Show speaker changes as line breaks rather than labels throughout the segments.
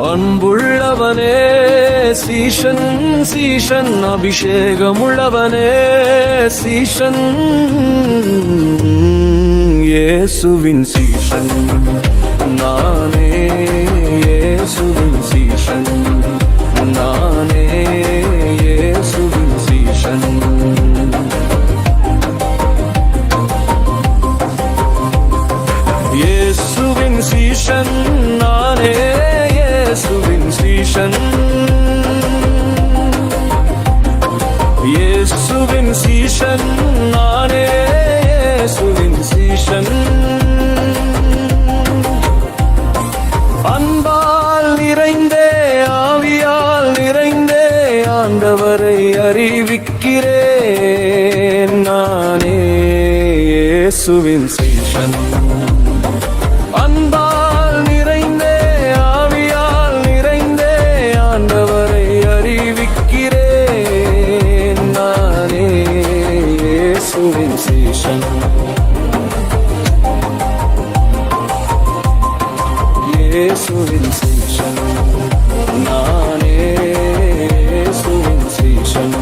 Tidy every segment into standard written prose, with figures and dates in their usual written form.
அன்புள்ளவனே சீஷன் சீஷன் அபிஷேகமுள்ளவனே சீஷன் இயேசுவின் சீஷன் நானே இயேசுவின் சீஷன் நானே இயேசுவின் சீஷன் இயேசுவின் சீஷன் நானே இயேசுவின் சீஷன் இயேசுவின் சீஷன் நானே இயேசுவின் சீஷன் அன்பால் நிறைந்தே ஆவியால் நிறைந்தே ஆண்டவரை அறிவிக்கிறேன் நானே இயேசுவின் சீஷன் அன்பால் நிறைந்தே ஆவியால் நிறைந்தே ஆண்டவரை அறிவிக்கிறேன் நானே இயேசுவின் சீஷன் இயேசுவின் சீஷன் நானே இயேசுவின் சீஷன்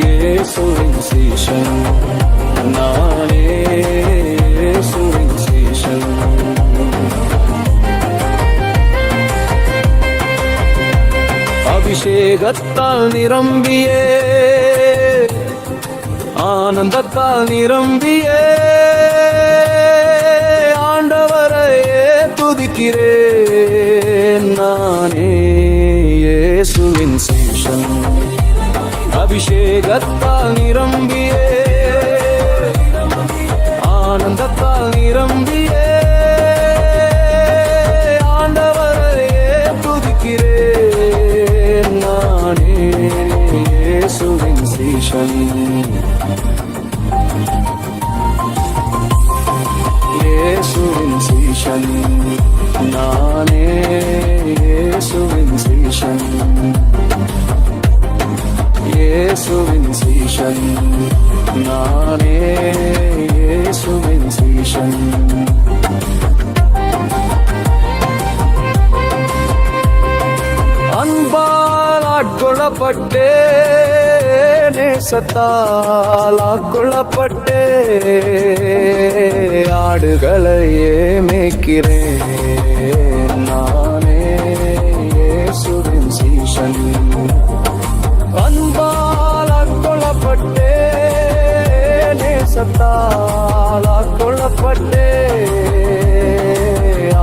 இயேசுவின் சீஷன் நானே இயேசுவின் சீஷன் அபிஷேகத்தால் நிரம்பியே ஆனந்தத்தால் நிரம்பியே ஆண்டவரையே துதிக்கிறேன் நானே இயேசுவின் சீஷன் அபிஷேகத்தால் நிரம்பியே ஆனந்தத்தால் நிரம்பியே ஆண்டவரையே துதிக்கிறேன் நானே இயேசுவின் சீஷன் இயேசுவின் சீஷன் நானே இயேசுவின் சீஷன் இயேசுவின் சீஷன் நானே இயேசுவின் சீஷன் அன்பால் ஆட்கொள்ளப்பட்டே நேசத்தால் ஆட்கொள்ளப்பட்டே ஆடுகளையே மேய்க்கிறேன் நானே இயேசுவின் சீஷன் அன்பால் ஆட்கொள்ளப்பட்டே நேசத்தால் ஆட்கொள்ளப்பட்டே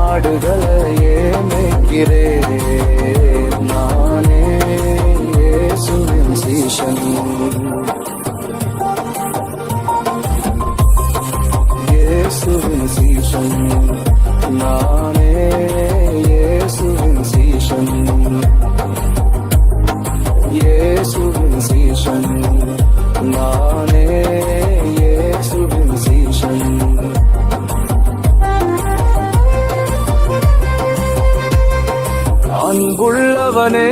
ஆடுகளையே மேய்க்கிறேன் நானே இயேசுவின் சீஷன் இயேசுவின் சீஷன் நானே இயேசுவின் சீஷன் இயேசுவின் சீஷன் நானே இயேசுவின் சீஷன் அன்புள்ளவனே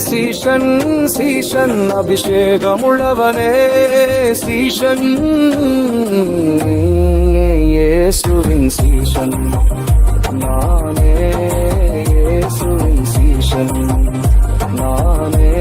சீஷன் சீஷன் அபிஷேகமுள்ளவனே சீஷன் இயேசுவின் சீஷன் நானே இயேசுவின் சீஷன் நானே